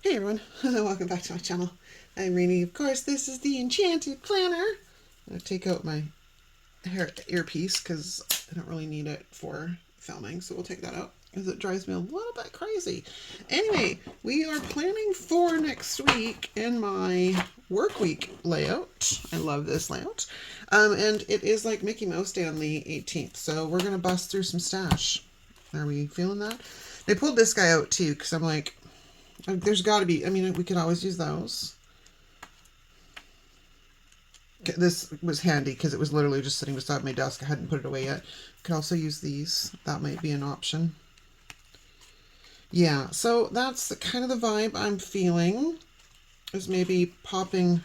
Hey everyone, welcome back to my channel. I'm Rainy. Of course, this is the Enchanted planner. I'm going to take out my earpiece because I don't really need it for filming, so we'll take that out because it drives me a little bit crazy. Anyway, we are planning for next week in my work week layout. I love this layout. And it is like Mickey Mouse Day on the 18th, so we're going to bust through some stash. Are we feeling that? I pulled this guy out too because I'm like, there's got to be, I mean, we could always use those. This was handy because it was literally just sitting beside my desk. I hadn't put it away yet. Could also use these. That might be an option. Yeah, so that's the kind of the vibe I'm feeling. Is maybe popping,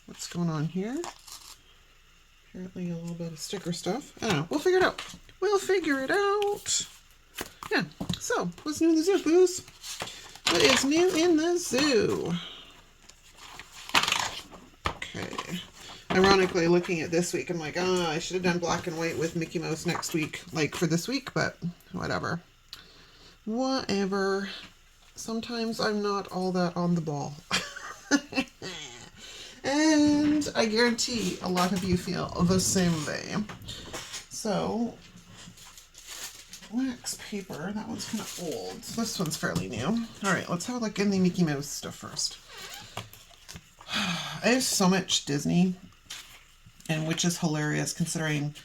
what's going on here? Apparently a little bit of sticker stuff. I don't know. We'll figure it out. We'll figure it out. Yeah, so what's new in the zoo, booze? What is new in the zoo? Okay. Ironically, looking at this week, I'm like, oh, I should have done black and white with Mickey Mouse next week, like for this week, but whatever. Whatever. Sometimes I'm not all that on the ball. And I guarantee a lot of you feel the same way. So, wax paper, that one's kind of old. This one's fairly new. All right, let's have a look in the Mickey Mouse stuff first. I have so much Disney, and which is hilarious considering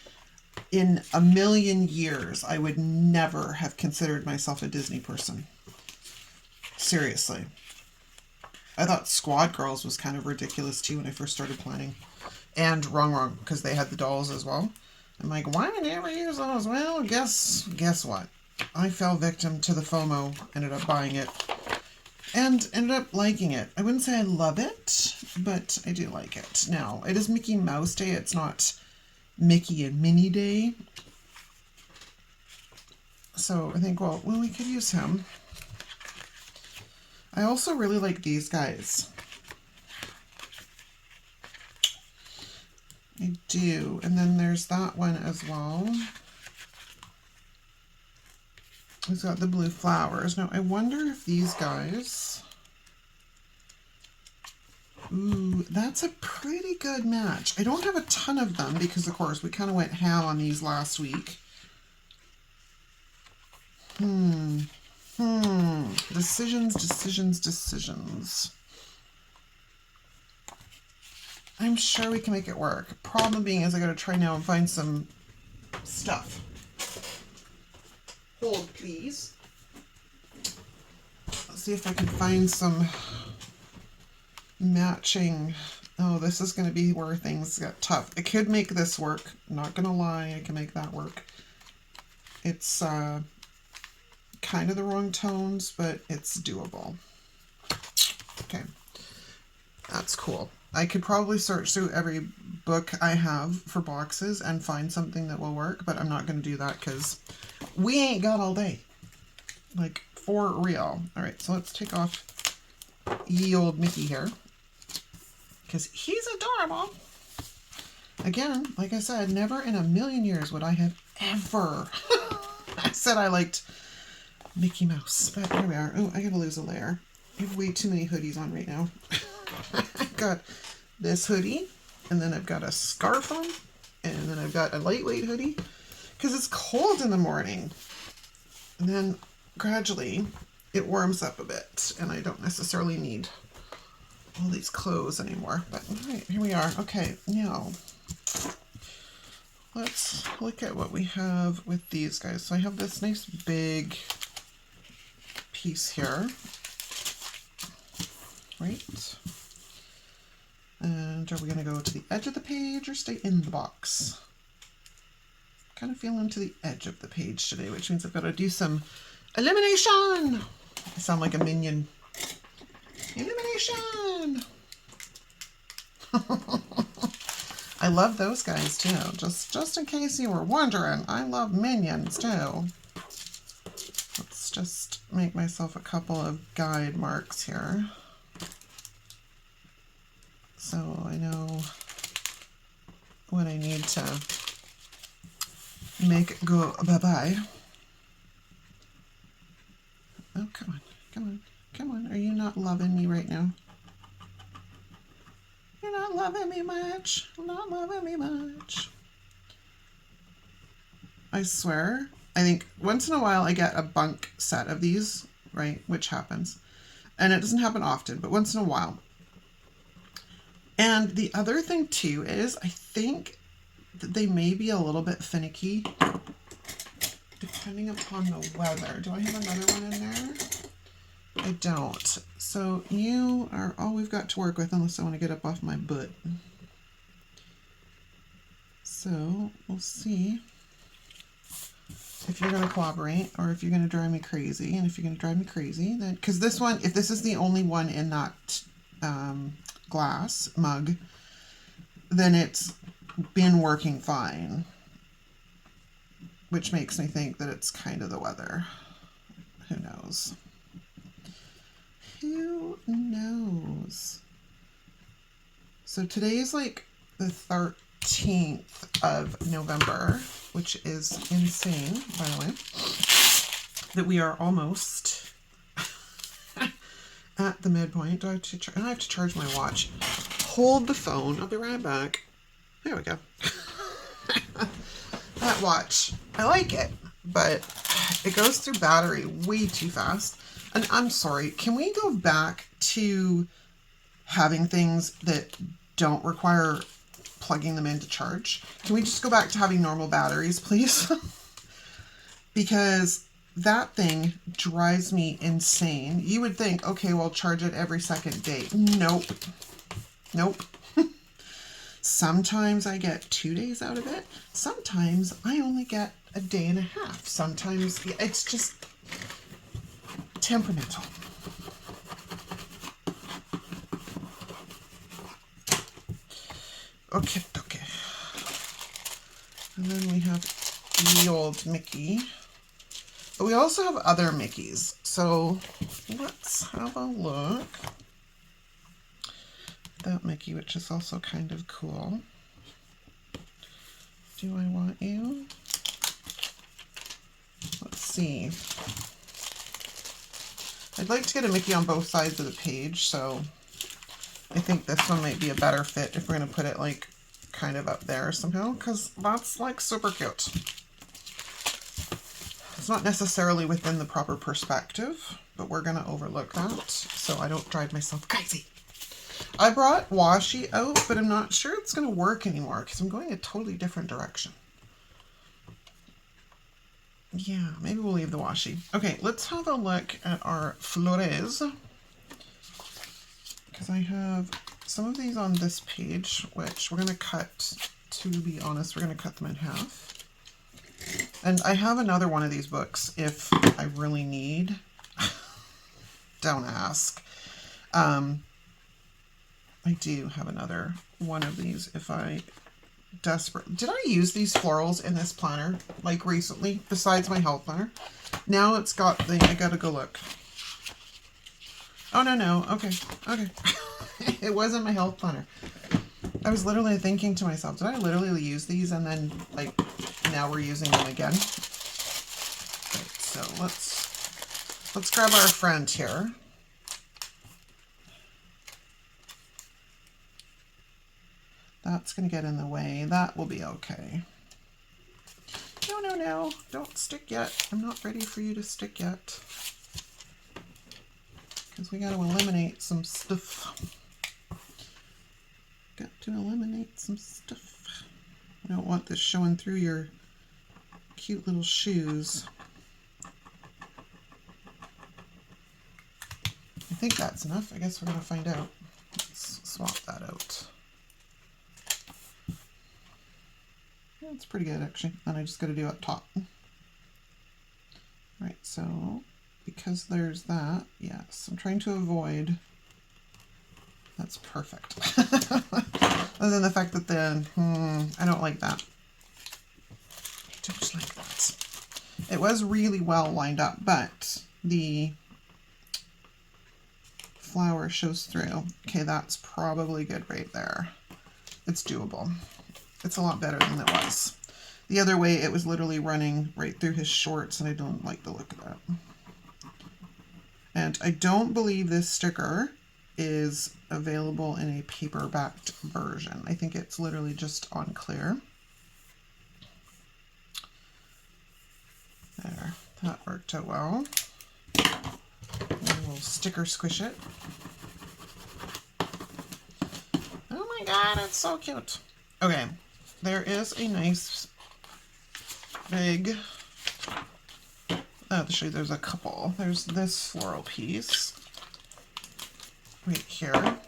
in a million years I would never have considered myself a Disney person. Seriously. I thought Squad Girls was kind of ridiculous too when I first started planning. And wrong, because they had the dolls as well. I'm like, why would I ever use those? Well, guess what? I fell victim to the FOMO, ended up buying it, and ended up liking it. I wouldn't say I love it, but I do like it. Now, it is Mickey Mouse Day. It's not Mickey and Minnie Day. So I think, well, we could use him. I also really like these guys. I do. And then there's that one as well. It's got the blue flowers. Now, I wonder if these guys... Ooh, that's a pretty good match. I don't have a ton of them because, of course, we kind of went ham on these last week. Decisions. I'm sure we can make it work. Problem being is I gotta try now and find some stuff. Hold, please. Let's see if I can find some matching. Oh, this is going to be where things get tough. I could make this work. Not going to lie, I can make that work. It's kind of the wrong tones, but it's doable. Okay, that's cool. I could probably search through every book I have for boxes and find something that will work, but I'm not going to do that because we ain't got all day. Like, for real. All right, so let's take off ye old Mickey here because he's adorable. Again, like I said, never in a million years would I have ever I said I liked Mickey Mouse, but here we are. Oh, I gotta lose a layer. I have way too many hoodies on right now. I've got this hoodie, and then I've got a scarf on, and then I've got a lightweight hoodie because it's cold in the morning. And then gradually it warms up a bit, and I don't necessarily need all these clothes anymore. But all right, here we are. Okay, now let's look at what we have with these guys. So I have this nice big piece here, right? And are we going to go to the edge of the page or stay in the box? Kind of feeling to the edge of the page today, which means I've got to do some elimination. I sound like a minion. Elimination. I love those guys too. Just in case you were wondering, I love minions too. Let's just make myself a couple of guide marks here, so I know what I need to make it go bye-bye. Oh, come on. Come on, are you not loving me right now? You're not loving me much. Not loving me much. I swear, I think once in a while I get a bunk set of these, right? Which happens. And it doesn't happen often, but once in a while. And the other thing too is I think that they may be a little bit finicky depending upon the weather. Do I have another one in there? I don't. So you are all we've got to work with unless I want to get up off my butt. So we'll see if you're going to cooperate or if you're going to drive me crazy. And if you're going to drive me crazy, then, because this one, if this is the only one in that glass mug, then it's been working fine, which makes me think that it's kind of the weather. Who knows? Who knows? So today is like the 13th of November, which is insane, by the way, that we are almost at the midpoint. Do I have to I have to charge my watch. Hold the phone. I'll be right back. There we go. That watch. I like it, but it goes through battery way too fast. And I'm sorry, can we go back to having things that don't require plugging them in to charge? Can we just go back to having normal batteries, please? Because that thing drives me insane. You would think, okay, well, charge it every second day. Nope. Nope. Sometimes I get 2 days out of it. Sometimes I only get a day and a half. Sometimes it's just temperamental. Okay. And then we have the old Mickey. But we also have other Mickeys. So let's have a look. That Mickey, which is also kind of cool. Do I want you? Let's see. I'd like to get a Mickey on both sides of the page, so I think this one might be a better fit if we're going to put it like kind of up there somehow, because that's like super cute. It's not necessarily within the proper perspective, but we're going to overlook that so I don't drive myself crazy. I brought Washi out, but I'm not sure it's going to work anymore because I'm going a totally different direction. Yeah, maybe we'll leave the Washi. Okay, let's have a look at our florals. Because I have some of these on this page, which we're going to cut, to be honest, we're going to cut them in half. And I have another one of these books if I really need. Don't ask. I do have another one of these if I desperate. Did I use these florals in this planner like recently besides my health planner? Now it's got the, I gotta go look. Oh, no. Okay. It wasn't my health planner. I was literally thinking to myself, did I literally use these and then like now we're using them again? Okay, so let's grab our friend here. That's going to get in the way. That will be okay. No. Don't stick yet. I'm not ready for you to stick yet. Because we got to eliminate some stuff. Got to eliminate some stuff. I don't want this showing through your cute little shoes. I think that's enough. I guess we're going to find out. Let's swap that out. It's pretty good actually. And I just got to do up top. Right, so because there's that, yes, I'm trying to avoid. That's perfect. Other than the fact that I don't like that. I don't like that. It was really well lined up, but the flower shows through. Okay, that's probably good right there. It's doable. It's a lot better than it was. The other way, it was literally running right through his shorts, and I don't like the look of that. And I don't believe this sticker is available in a paper-backed version. I think it's literally just on clear. There, that worked out well. And we'll sticker squish it. Oh my god, it's so cute. Okay, there is a nice big, to show you, there's a couple. There's this floral piece right here.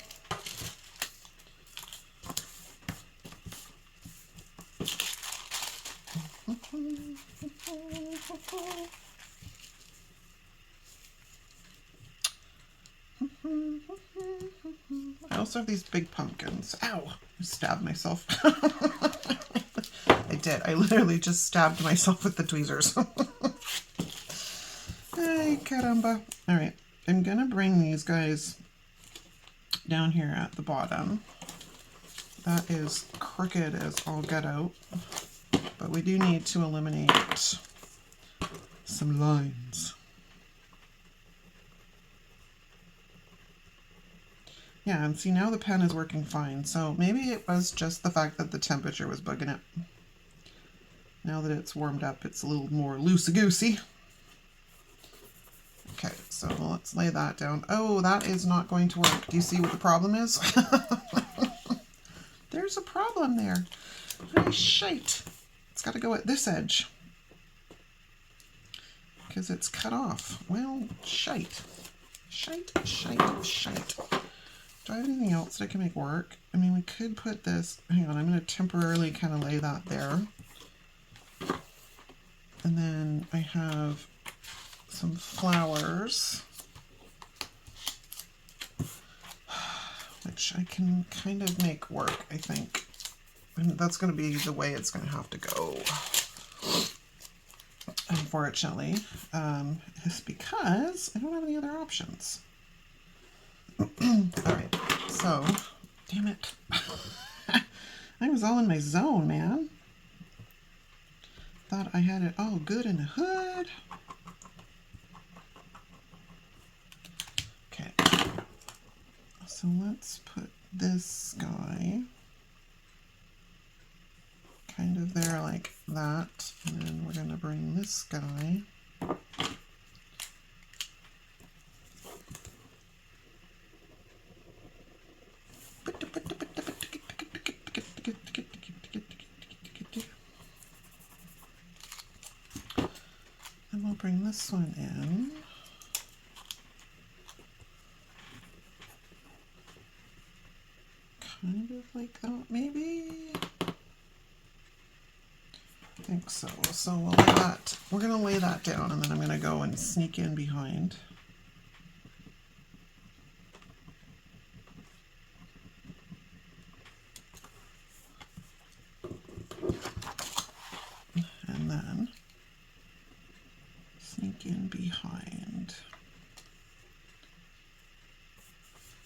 I also have these big pumpkins. Ow! I stabbed myself. I did. I literally just stabbed myself with the tweezers. Ay, caramba. Alright, I'm gonna bring these guys down here at the bottom. That is crooked as all get out. But we do need to eliminate some lines. Yeah, and see, now the pen is working fine. So maybe it was just the fact that the temperature was bugging it. Now that it's warmed up, it's a little more loosey-goosey. Okay, so let's lay that down. Oh, that is not going to work. Do you see what the problem is? There's a problem there. Very shite. It's got to go at this edge because it's cut off. Well, shite. Shite, shite, shite. Do I have anything else that I can make work? I mean, we could put this, hang on, I'm going to temporarily kind of lay that there. And then I have some flowers, which I can kind of make work, I think. And that's going to be the way it's going to have to go, unfortunately. It's because I don't have any other options. Alright, so, damn it. I was all in my zone, man. Thought I had it all good in the hood. Okay, so let's put this guy kind of there like that, and then we're going to bring this guy and we'll bring this one in. Kind of like that, maybe? I think so. So we'll lay that, we're going to lay that down, and then I'm going to go and sneak in behind. And then sneak in behind.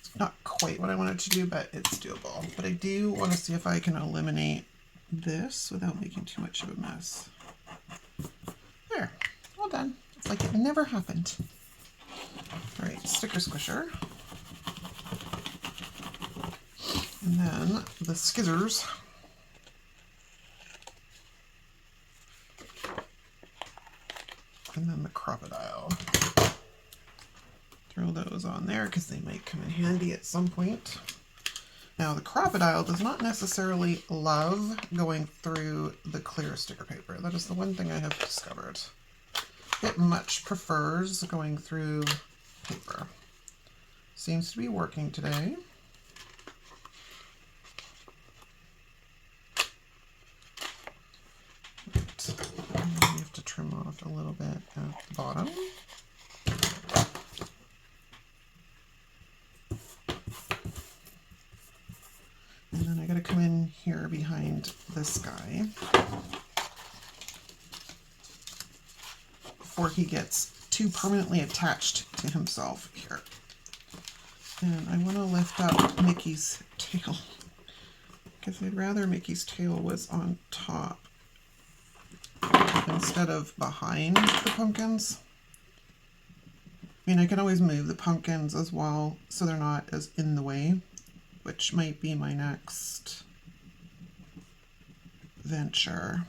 It's not quite what I wanted to do, but it's doable. But I do want to see if I can eliminate this without making too much of a mess. There, all done. It's like it never happened. All right, sticker squisher. And then the skizzers. And then the crocodile. Throw those on there because they might come in handy at some point. Now, the crocodile does not necessarily love going through the clear sticker paper. That is the one thing I have discovered. It much prefers going through paper. Seems to be working today. Right. We have to trim off a little bit at the bottom. And then I gotta come in here behind this guy before he gets too permanently attached to himself here. And I want to lift up Mickey's tail because I'd rather Mickey's tail was on top instead of behind the pumpkins. mean, I can always move the pumpkins as well so they're not as in the way, which might be my next venture.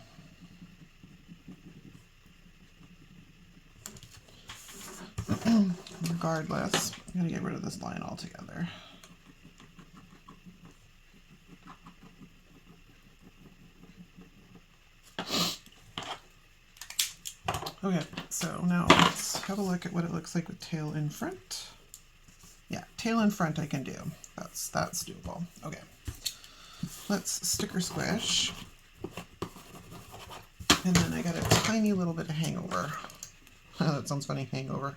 Regardless, I'm going to get rid of this line altogether. Okay, so now let's have a look at what it looks like with tail in front. Yeah, tail in front I can do. That's doable. Okay, let's sticker squish. And then I got a tiny little bit of hangover. Oh, that sounds funny, hangover.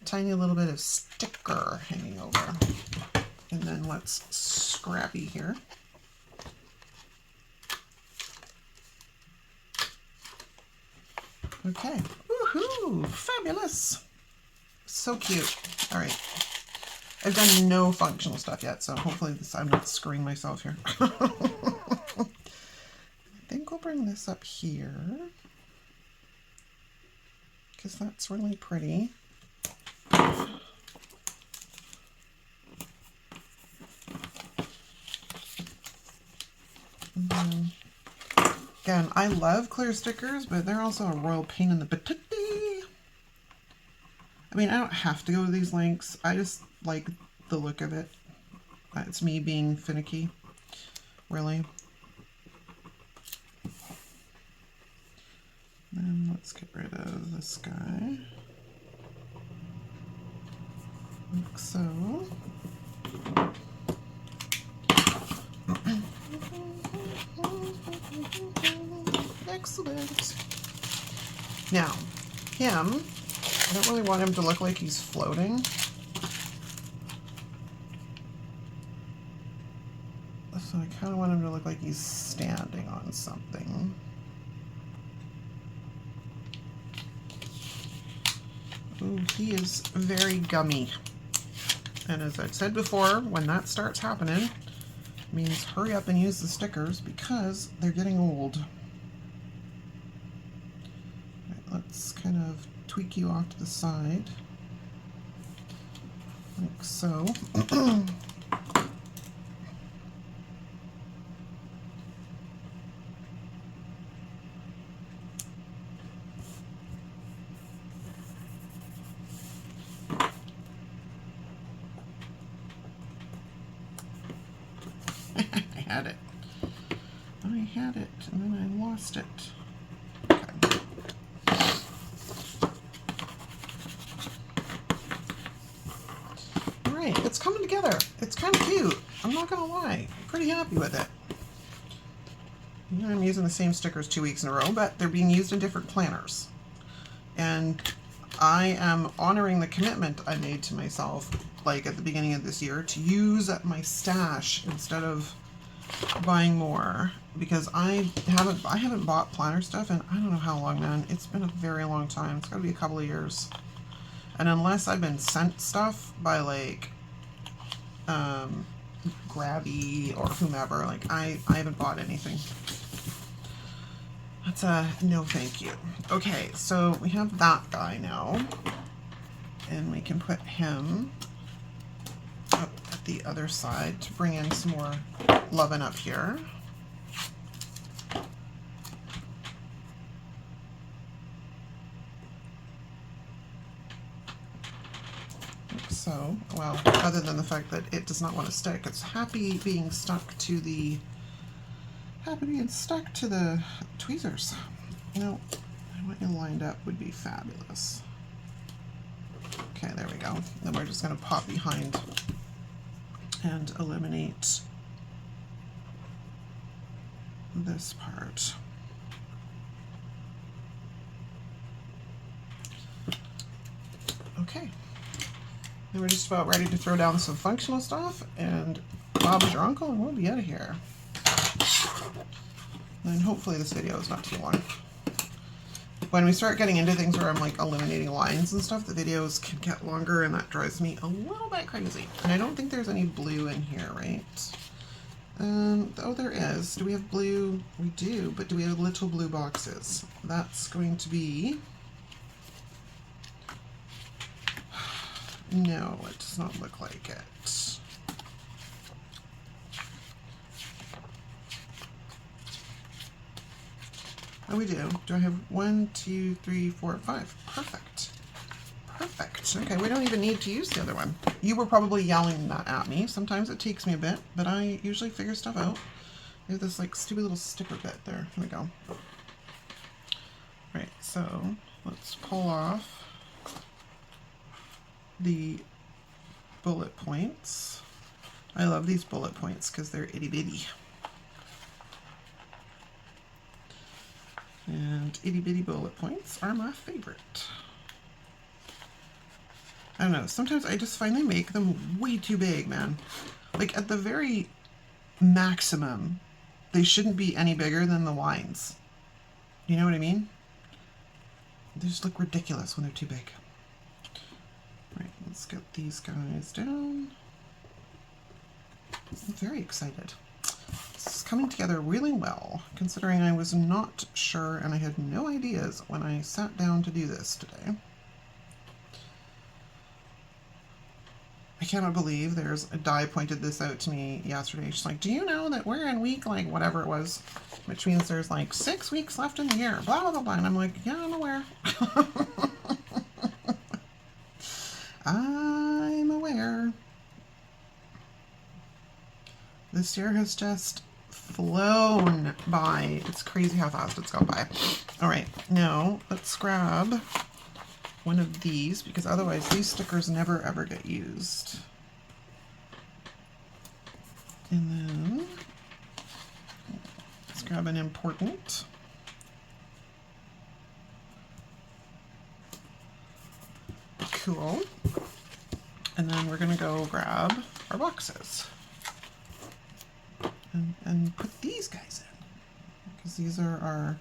Tiny little bit of sticker hanging over. And then let's scrappy here. Okay. Woohoo! Fabulous! So cute. All right. I've done no functional stuff yet, so hopefully I'm not screwing myself here. I think we'll bring this up here because that's really pretty. And then, again, I love clear stickers, but they're also a royal pain in the patootie. I mean, I don't have to go to these lengths. I just like the look of it. It's me being finicky, really. And let's get rid of this guy, like so. Excellent. Now, him, I don't really want him to look like he's floating. So I kind of want him to look like he's standing on something. Ooh, he is very gummy. And as I've said before, when that starts happening, it means hurry up and use the stickers because they're getting old. Right, let's kind of tweak you off to the side, like so. I had it, and then I lost it. Okay. All right, it's coming together. It's kind of cute. I'm not gonna lie. I'm pretty happy with it. You know, I'm using the same stickers 2 weeks in a row, but they're being used in different planners. And I am honoring the commitment I made to myself, like at the beginning of this year, to use my stash instead of buying more, because I haven't bought planner stuff in I don't know how long, man. It's been a very long time. It's got to be a couple of years. And unless I've been sent stuff by like Grabby or whomever, like I haven't bought anything. That's a no thank you. Okay, so we have that guy now, and we can put him up at the other side to bring in some more loving up here. Like so. Well, other than the fact that it does not want to stick, it's happy being stuck to the tweezers. You know, I want you lined up would be fabulous. Okay, there we go. Then we're just going to pop behind and eliminate this part. Okay. Then we're just about ready to throw down some functional stuff, and Bob's your uncle, and we'll be out of here. And hopefully this video is not too long. When we start getting into things where I'm like eliminating lines and stuff, the videos can get longer, and that drives me a little bit crazy. And I don't think there's any blue in here, right? Oh, there is. Do we have blue? We do, but do we have little blue boxes? That's going to be No, it does not look like it. Oh, we do. Do I have 1, 2, 3, 4, 5? Perfect. Perfect. Okay, we don't even need to use the other one. You were probably yelling that at me. Sometimes it takes me a bit, but I usually figure stuff out. There's this like stupid little sticker bit there. Here we go. Right, so let's pull off the bullet points. I love these bullet points because they're itty bitty. And itty bitty bullet points are my favorite. I don't know, sometimes I just find they make them way too big, man. Like at the very maximum, they shouldn't be any bigger than the lines. You know what I mean? They just look ridiculous when they're too big. Right, let's get these guys down. I'm very excited. This is coming together really well, considering I was not sure and I had no ideas when I sat down to do this today. I cannot believe there's a Di pointed this out to me yesterday. She's like, do you know that we're in week, like, whatever it was, which means there's like 6 weeks left in the year, blah, blah, blah, blah. And I'm like, yeah, I'm aware. I'm aware. This year has just flown by. It's crazy how fast it's gone by. All right, now let's grab one of these because otherwise these stickers never ever get used. And then let's grab an important. Cool. And then we're gonna go grab our boxes and put these guys in because these are our,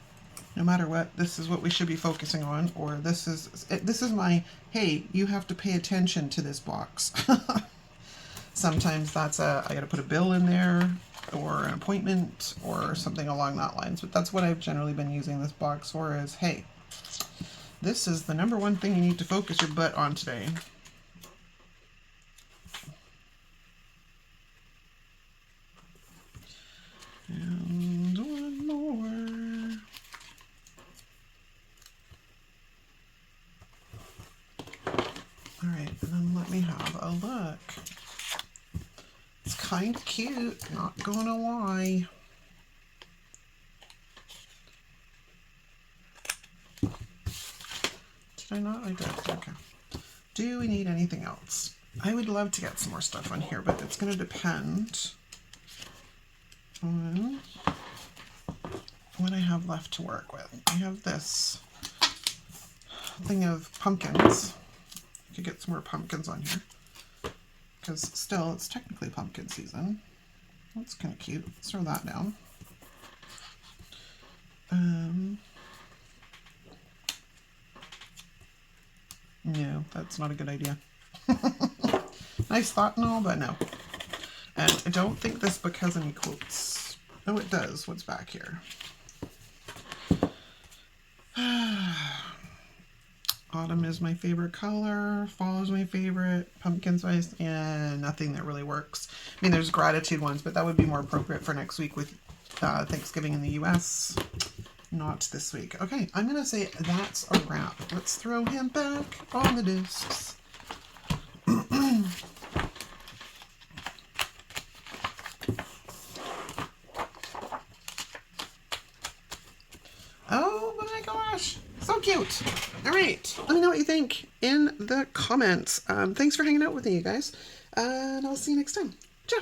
no matter what, this is what we should be focusing on, or this is my, hey, you have to pay attention to this box. Sometimes that's I gotta put a bill in there or an appointment or something along that lines, but that's what I've generally been using this box for is, hey, this is the number one thing you need to focus your butt on today. And one more. All right, and then let me have a look. It's kind of cute, not gonna lie. Did I not? I did. Okay. Do we need anything else? I would love to get some more stuff on here, but it's gonna depend on what I have left to work with. I have this thing of pumpkins. I could get some more pumpkins on here because still it's technically pumpkin season. That's kind of cute. Let's throw that down. No, that's not a good idea. Nice thought and all, but no. And I don't think this book has any quotes. Oh, it does. What's back here? Autumn is my favorite color. Fall is my favorite. Pumpkin spice. Yeah, nothing that really works. I mean, there's gratitude ones, but that would be more appropriate for next week with Thanksgiving in the US. Not this week. Okay, I'm going to say that's a wrap. Let's throw him back on the discs. Oh my gosh, so cute. All right, let me know what you think in the comments. Thanks for hanging out with me, you guys, and I'll see you next time. Ciao.